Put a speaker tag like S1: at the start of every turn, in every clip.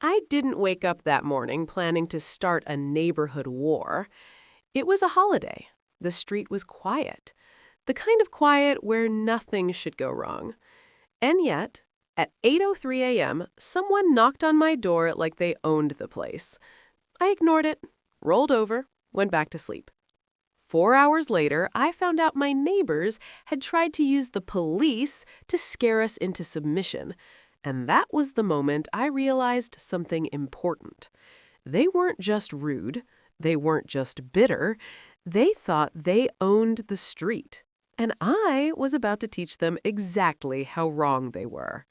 S1: I didn't wake up that morning planning to start a neighborhood war. It was a holiday. The street was quiet. The kind of quiet where nothing should go wrong. And yet, at 8:03 a.m., someone knocked on my door like they owned the place. I ignored it, rolled over, went back to sleep. 4 hours later, I found out my neighbors had tried to use the police to scare us into submission. And that was the moment I realized something important. They weren't just rude. They weren't just bitter. They thought they owned the street. And I was about to teach them exactly how wrong they were.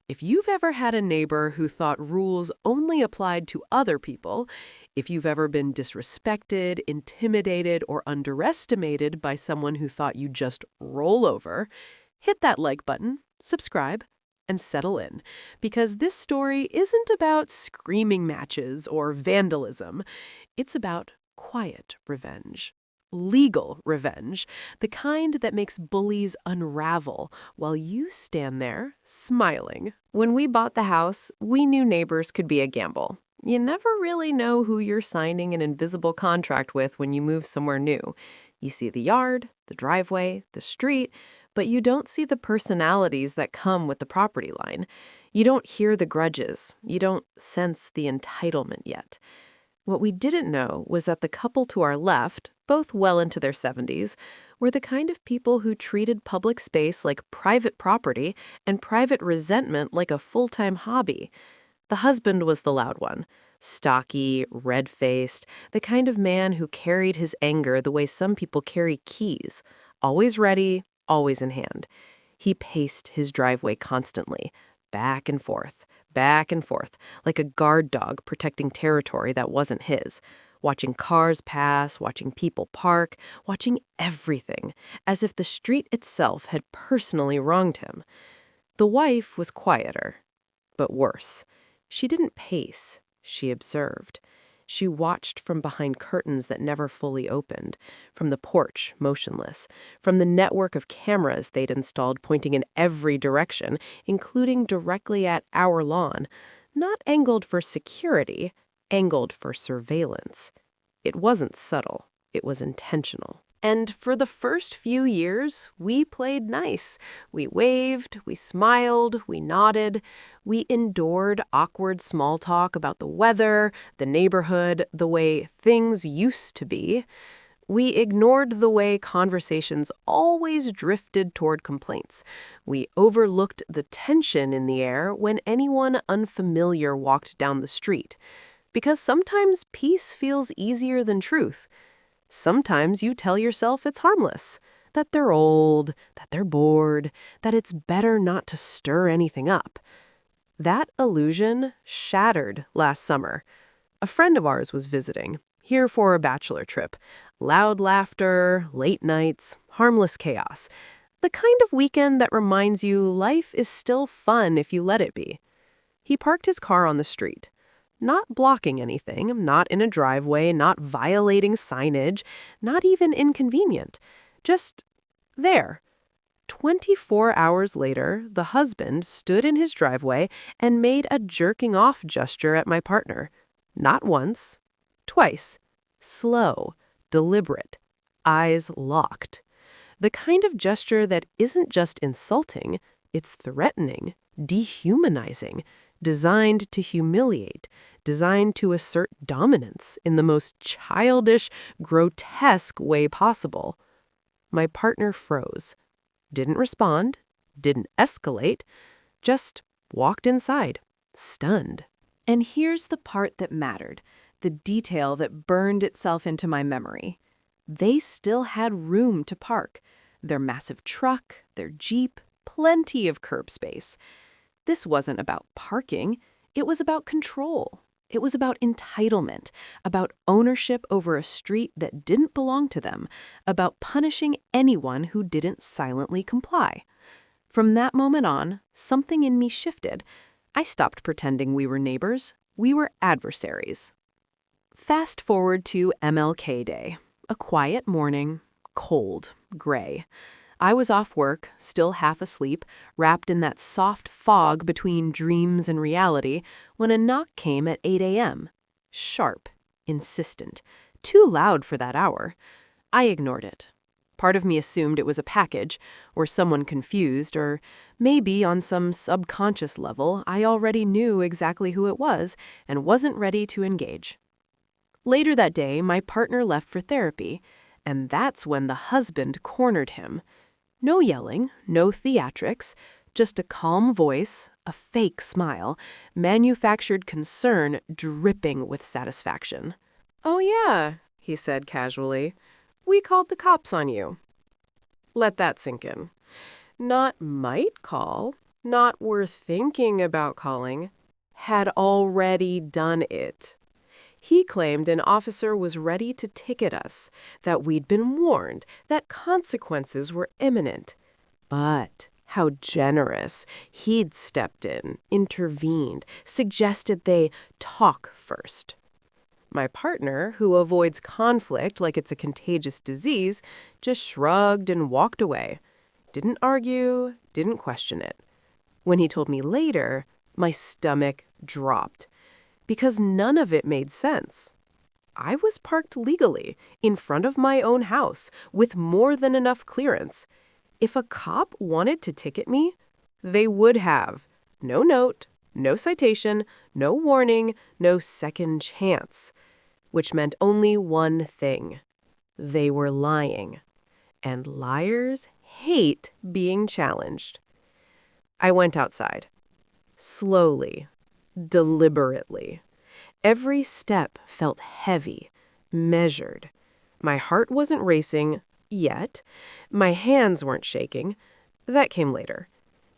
S1: If you've ever had a neighbor who thought rules only applied to other people, if you've ever been disrespected, intimidated, or underestimated by someone who thought you'd just roll over, hit that like button, subscribe, and settle in. Because this story isn't about screaming matches or vandalism. It's about quiet revenge. Legal revenge, the kind that makes bullies unravel while you stand there smiling. When we bought the house, we knew neighbors could be a gamble. You never really know who you're signing an invisible contract with when you move somewhere new. You see the yard, the driveway, the street, but you don't see the personalities that come with the property line. You don't hear the grudges. You don't sense the entitlement yet. What we didn't know was that the couple to our left, both well into their 70s, were the kind of people who treated public space like private property and private resentment like a full-time hobby. The husband was the loud one, stocky, red-faced, the kind of man who carried his anger the way some people carry keys, always ready, always in hand. He paced his driveway constantly, back and forth, like a guard dog protecting territory that wasn't his, watching cars pass, watching people park, watching everything, as if the street itself had personally wronged him. The wife was quieter, but worse. She didn't pace, she observed. She watched from behind curtains that never fully opened, from the porch, motionless, from the network of cameras they'd installed pointing in every direction, including directly at our lawn, not angled for security, angled for surveillance. It wasn't subtle, it was intentional. And for the first few years, we played nice. We waved, we smiled, we nodded. We endured awkward small talk about the weather, the neighborhood, the way things used to be. We ignored the way conversations always drifted toward complaints. We overlooked the tension in the air when anyone unfamiliar walked down the street. Because sometimes peace feels easier than truth. Sometimes you tell yourself it's harmless, that they're old, that they're bored, that it's better not to stir anything up. That illusion shattered last summer. A friend of ours was visiting, here for a bachelor trip. Loud laughter, late nights, harmless chaos. The kind of weekend that reminds you life is still fun if you let it be. He parked his car on the street. Not blocking anything, not in a driveway, not violating signage, not even inconvenient. Just there. 24 hours later, the husband stood in his driveway and made a jerking off gesture at my partner. Not once, twice. Slow, deliberate, eyes locked. The kind of gesture that isn't just insulting, it's threatening, dehumanizing, designed to humiliate, designed to assert dominance in the most childish, grotesque way possible. My partner froze, didn't respond, didn't escalate, just walked inside, stunned. And here's the part that mattered, the detail that burned itself into my memory. They still had room to park. Their massive truck, their Jeep, plenty of curb space. This wasn't about parking, it was about control. It was about entitlement, about ownership over a street that didn't belong to them, about punishing anyone who didn't silently comply. From that moment on, something in me shifted. I stopped pretending we were neighbors. We were adversaries. Fast forward to MLK Day. A quiet morning, cold, gray. I was off work, still half asleep, wrapped in that soft fog between dreams and reality, when a knock came at 8 a.m. Sharp, insistent, too loud for that hour. I ignored it. Part of me assumed it was a package, or someone confused, or maybe on some subconscious level I already knew exactly who it was and wasn't ready to engage. Later that day, my partner left for therapy, and that's when the husband cornered him. No yelling, no theatrics, just a calm voice, a fake smile, manufactured concern dripping with satisfaction. "Oh yeah," he said casually. "We called the cops on you." Let that sink in. Not might call, not were thinking about calling, had already done it. He claimed an officer was ready to ticket us, that we'd been warned, that consequences were imminent. But how generous. He'd stepped in, intervened, suggested they talk first. My partner, who avoids conflict like it's a contagious disease, just shrugged and walked away. Didn't argue, didn't question it. When he told me later, my stomach dropped, because none of it made sense. I was parked legally, in front of my own house, with more than enough clearance. If a cop wanted to ticket me, they would have. No note, no citation, no warning, no second chance. Which meant only one thing. They were lying. And liars hate being challenged. I went outside. Slowly, deliberately. Every step felt heavy, measured. My heart wasn't racing yet. My hands weren't shaking. That came later.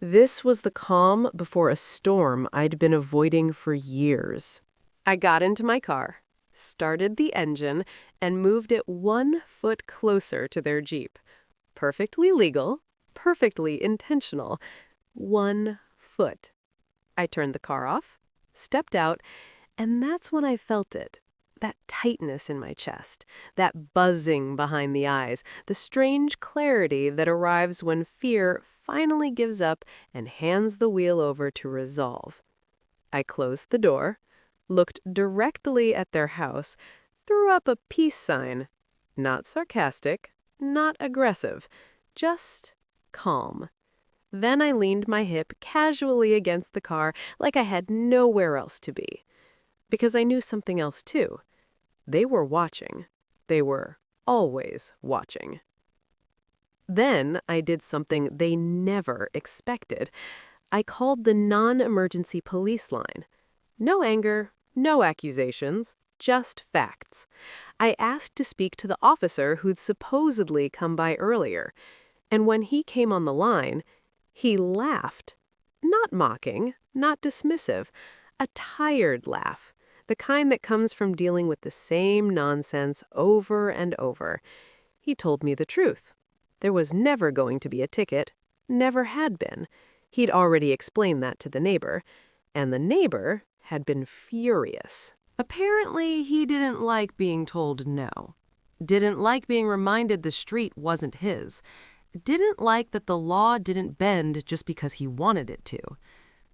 S1: This was the calm before a storm I'd been avoiding for years. I got into my car, started the engine, and moved it 1 foot closer to their Jeep. Perfectly legal, perfectly intentional. 1 foot. I turned the car off, stepped out, and that's when I felt it. That tightness in my chest, that buzzing behind the eyes, the strange clarity that arrives when fear finally gives up and hands the wheel over to resolve. I closed the door, looked directly at their house, threw up a peace sign. Not sarcastic, not aggressive, just calm. Then I leaned my hip casually against the car like I had nowhere else to be. Because I knew something else too. They were watching. They were always watching. Then I did something they never expected. I called the non-emergency police line. No anger, no accusations, just facts. I asked to speak to the officer who'd supposedly come by earlier. And when he came on the line, he laughed. Not mocking, not dismissive. A tired laugh. The kind that comes from dealing with the same nonsense over and over. He told me the truth. There was never going to be a ticket. Never had been. He'd already explained that to the neighbor. And the neighbor had been furious. Apparently, he didn't like being told no. Didn't like being reminded the street wasn't his. Didn't like that the law didn't bend just because he wanted it to.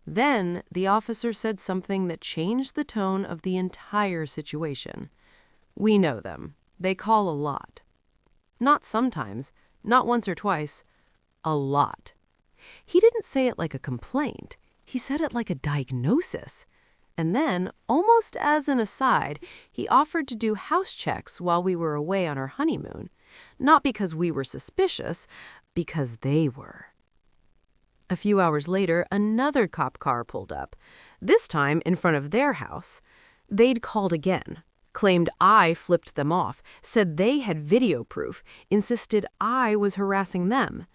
S1: Then the officer said something that changed the tone of the entire situation. We know them. They call a lot. Not sometimes, not once or twice, a lot. He didn't say it like a complaint. He said it like a diagnosis. And then, almost as an aside, he offered to do house checks while we were away on our honeymoon. Not because we were suspicious, because they were. A few hours later, another cop car pulled up, this time in front of their house. They'd called again, claimed I flipped them off, said they had video proof, insisted I was harassing them.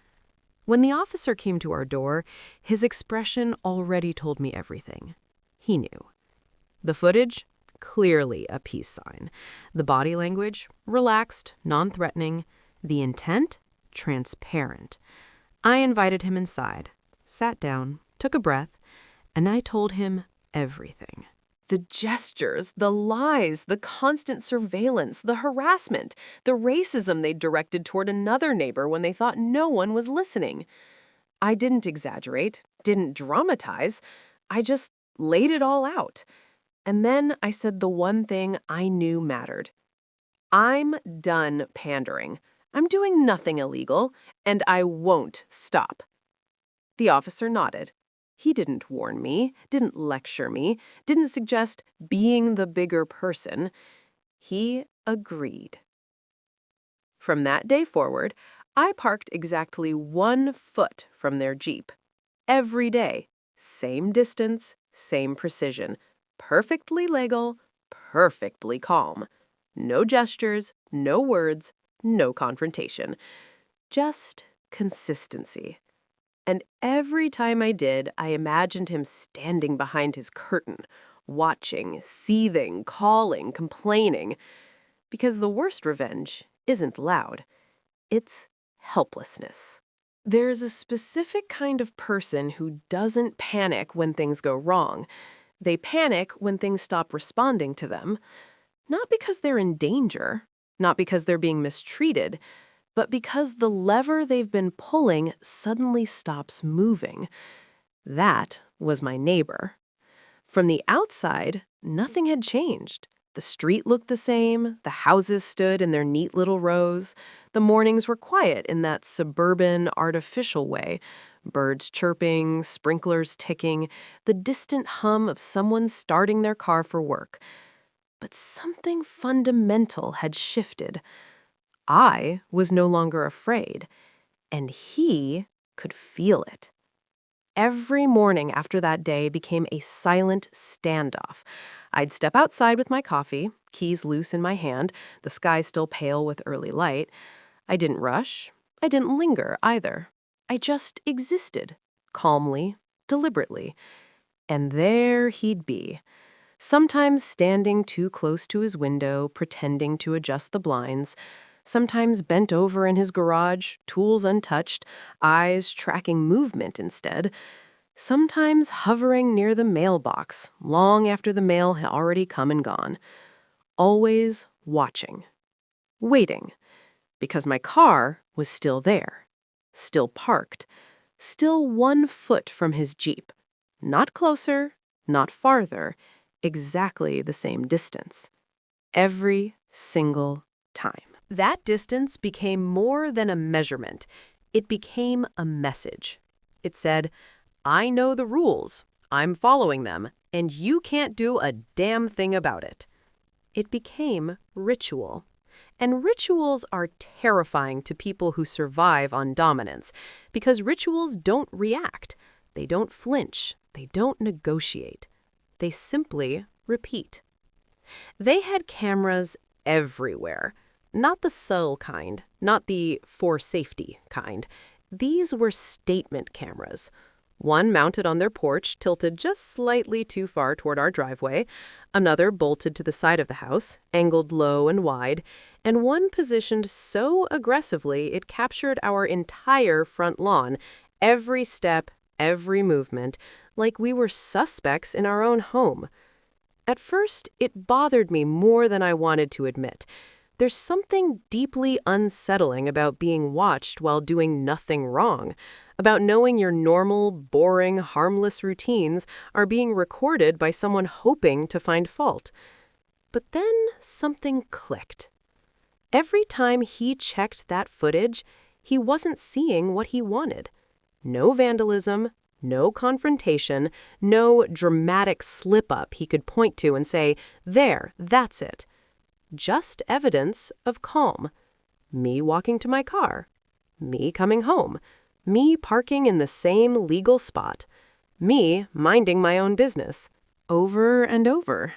S1: When the officer came to our door, his expression already told me everything. He knew. The footage? Clearly a peace sign. The body language? Relaxed, non-threatening. The intent? Transparent. I invited him inside, sat down, took a breath, and I told him everything. The gestures, the lies, the constant surveillance, the harassment, the racism they directed toward another neighbor when they thought no one was listening. I didn't exaggerate, didn't dramatize. I just laid it all out. And then I said the one thing I knew mattered. I'm done pandering. I'm doing nothing illegal, and I won't stop. The officer nodded. He didn't warn me, didn't lecture me, didn't suggest being the bigger person. He agreed. From that day forward, I parked exactly 1 foot from their Jeep. Every day, same distance, same precision. Perfectly legal, perfectly calm. No gestures, no words, no confrontation. Just consistency. And every time I did, I imagined him standing behind his curtain, watching, seething, calling, complaining. Because the worst revenge isn't loud. It's helplessness. There's a specific kind of person who doesn't panic when things go wrong. They panic when things stop responding to them. Not because they're in danger, not because they're being mistreated, but because the lever they've been pulling suddenly stops moving. That was my neighbor. From the outside, nothing had changed. The street looked the same, the houses stood in their neat little rows, the mornings were quiet in that suburban, artificial way. Birds chirping, sprinklers ticking, the distant hum of someone starting their car for work. But something fundamental had shifted. I was no longer afraid, and he could feel it. Every morning after that day became a silent standoff. I'd step outside with my coffee, keys loose in my hand, the sky still pale with early light. I didn't rush. I didn't linger either. I just existed, calmly, deliberately. And there he'd be, sometimes standing too close to his window, pretending to adjust the blinds, sometimes bent over in his garage, tools untouched, eyes tracking movement instead, sometimes hovering near the mailbox long after the mail had already come and gone. Always watching, waiting, because my car was still there, still parked, still 1 foot from his Jeep. Not closer, not farther, exactly the same distance. Every single time. That distance became more than a measurement. It became a message. It said, I know the rules, I'm following them, and you can't do a damn thing about it. It became ritual. And rituals are terrifying to people who survive on dominance, because rituals don't react, they don't flinch, they don't negotiate. They simply repeat. They had cameras everywhere. Not the subtle kind, not the for safety kind. These were statement cameras. One mounted on their porch, tilted just slightly too far toward our driveway, another bolted to the side of the house, angled low and wide, and one positioned so aggressively it captured our entire front lawn, every step, every movement, like we were suspects in our own home. At first, it bothered me more than I wanted to admit. There's something deeply unsettling about being watched while doing nothing wrong, about knowing your normal, boring, harmless routines are being recorded by someone hoping to find fault. But then something clicked. Every time he checked that footage, he wasn't seeing what he wanted. No vandalism, no confrontation, no dramatic slip-up he could point to and say, there, that's it. Just evidence of calm. Me walking to my car. Me coming home. Me parking in the same legal spot. Me minding my own business. Over and over.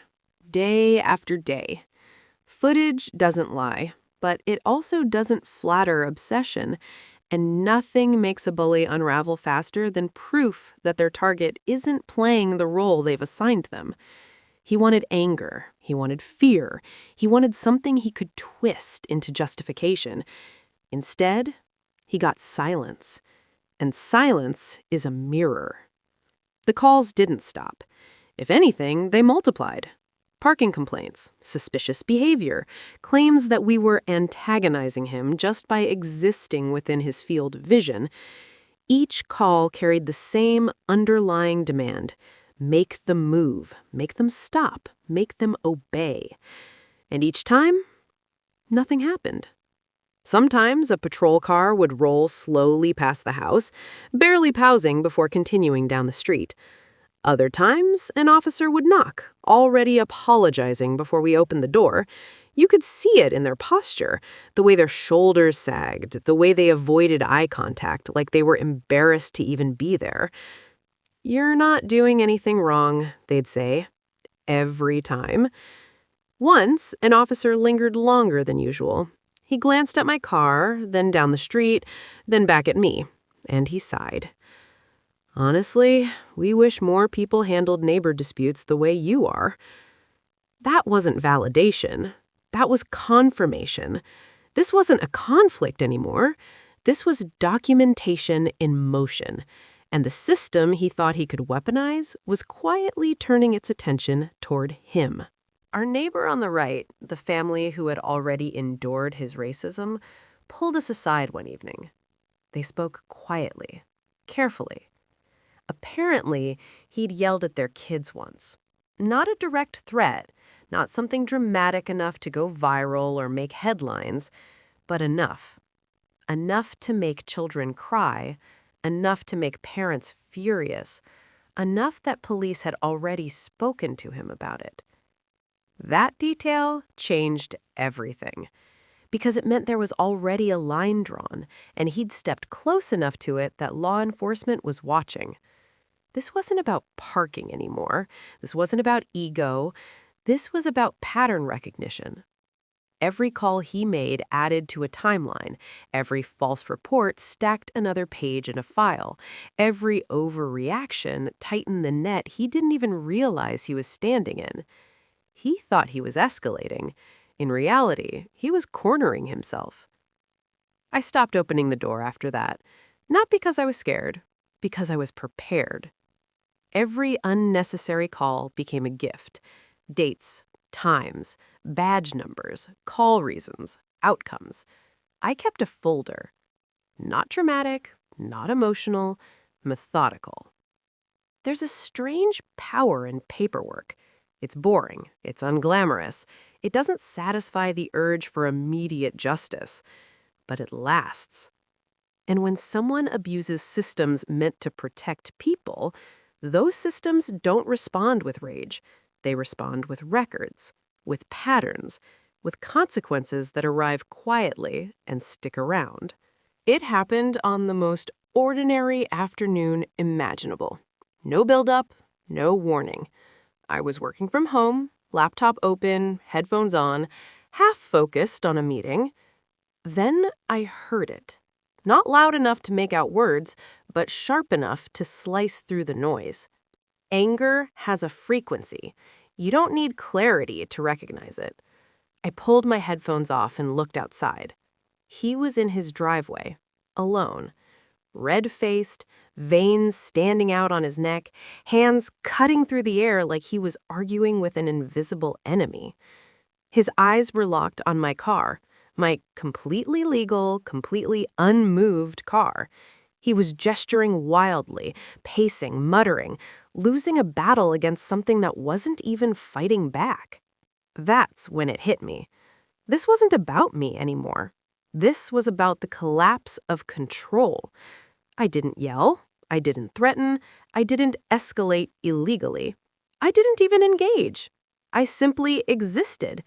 S1: Day after day. Footage doesn't lie, but it also doesn't flatter obsession, and nothing makes a bully unravel faster than proof that their target isn't playing the role they've assigned them. He wanted anger, he wanted fear, he wanted something he could twist into justification. Instead, he got silence. And silence is a mirror. The calls didn't stop. If anything, they multiplied. Parking complaints, suspicious behavior, claims that we were antagonizing him just by existing within his field of vision. Each call carried the same underlying demand. Make them move, make them stop, make them obey. And each time, nothing happened. Sometimes a patrol car would roll slowly past the house, barely pausing before continuing down the street. Other times, an officer would knock, already apologizing before we opened the door. You could see it in their posture, the way their shoulders sagged, the way they avoided eye contact, like they were embarrassed to even be there. "You're not doing anything wrong," they'd say. Every time. Once, an officer lingered longer than usual. He glanced at my car, then down the street, then back at me, and he sighed. "Honestly, we wish more people handled neighbor disputes the way you are." That wasn't validation. That was confirmation. This wasn't a conflict anymore. This was documentation in motion. And the system he thought he could weaponize was quietly turning its attention toward him. Our neighbor on the right, the family who had already endured his racism, pulled us aside one evening. They spoke quietly, carefully. Apparently, he'd yelled at their kids once. Not a direct threat, not something dramatic enough to go viral or make headlines, but enough. Enough to make children cry, enough to make parents furious, enough that police had already spoken to him about it. That detail changed everything, because it meant there was already a line drawn, and he'd stepped close enough to it that law enforcement was watching. This wasn't about parking anymore. This wasn't about ego. This was about pattern recognition. Every call he made added to a timeline. Every false report stacked another page in a file. Every overreaction tightened the net he didn't even realize he was standing in. He thought he was escalating. In reality, he was cornering himself. I stopped opening the door after that, not because I was scared, because I was prepared. Every unnecessary call became a gift. Dates, times, badge numbers, call reasons, outcomes. I kept a folder. Not dramatic, not emotional, methodical. There's a strange power in paperwork. It's boring. It's unglamorous. It doesn't satisfy the urge for immediate justice, but it lasts. And when someone abuses systems meant to protect people, those systems don't respond with rage. They respond with records, with patterns, with consequences that arrive quietly and stick around. It happened on the most ordinary afternoon imaginable. No buildup, no warning. I was working from home, laptop open, headphones on, half focused on a meeting. Then I heard it. Not loud enough to make out words, but sharp enough to slice through the noise. Anger has a frequency. You don't need clarity to recognize it. I pulled my headphones off and looked outside. He was in his driveway, alone. Red-faced, veins standing out on his neck, hands cutting through the air like he was arguing with an invisible enemy. His eyes were locked on my car, my completely legal, completely unmoved car. He was gesturing wildly, pacing, muttering, losing a battle against something that wasn't even fighting back. That's when it hit me. This wasn't about me anymore. This was about the collapse of control. I didn't yell. I didn't threaten. I didn't escalate illegally. I didn't even engage. I simply existed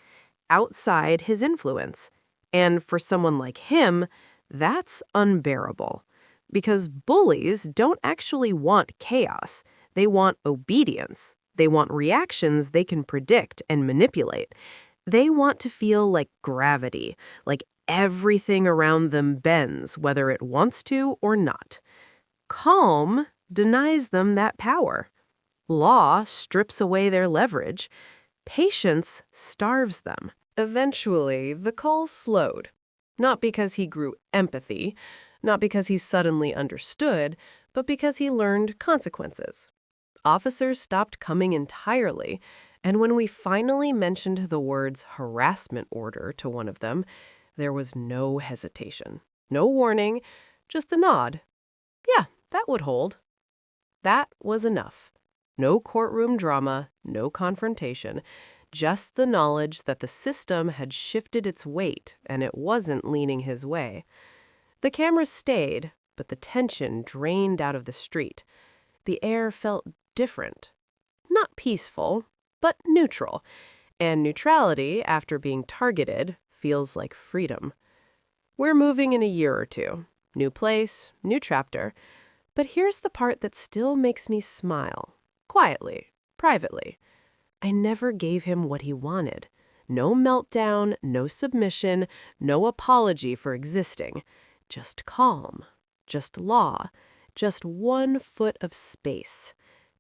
S1: outside his influence. And for someone like him, that's unbearable. Because bullies don't actually want chaos. They want obedience. They want reactions they can predict and manipulate. They want to feel like gravity, like everything around them bends, whether it wants to or not. Calm denies them that power. Law strips away their leverage. Patience starves them. Eventually, the calls slowed. Not because he grew empathy, not because he suddenly understood, but because he learned consequences. Officers stopped coming entirely, and when we finally mentioned the words harassment order to one of them, there was no hesitation, no warning, just a nod. Yeah, that would hold. That was enough. No courtroom drama, no confrontation, just the knowledge that the system had shifted its weight and it wasn't leaning his way. The cameras stayed, but the tension drained out of the street. The air felt different. Not peaceful, but neutral. And neutrality, after being targeted, feels like freedom. We're moving in a year or two. New place, new chapter. But here's the part that still makes me smile. Quietly, privately. I never gave him what he wanted. No meltdown, no submission, no apology for existing. Just calm. Just law. Just 1 foot of space.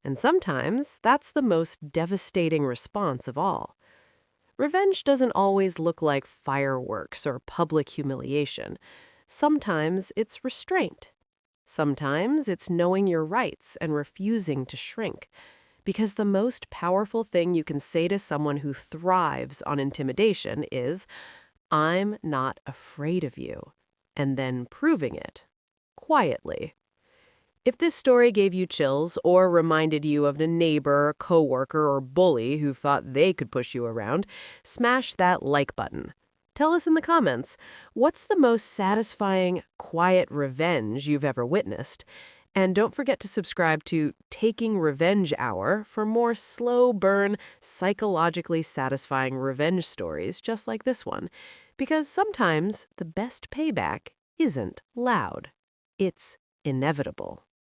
S1: And sometimes that's the most devastating response of all. Revenge doesn't always look like fireworks or public humiliation. Sometimes it's restraint. Sometimes it's knowing your rights and refusing to shrink. Because the most powerful thing you can say to someone who thrives on intimidation is, "I'm not afraid of you," and then proving it, quietly. If this story gave you chills or reminded you of a neighbor, coworker, or bully who thought they could push you around, smash that like button. Tell us in the comments, what's the most satisfying, quiet revenge you've ever witnessed? And don't forget to subscribe to Taking Revenge Hour for more slow burn, psychologically satisfying revenge stories just like this one. Because sometimes the best payback isn't loud. It's inevitable.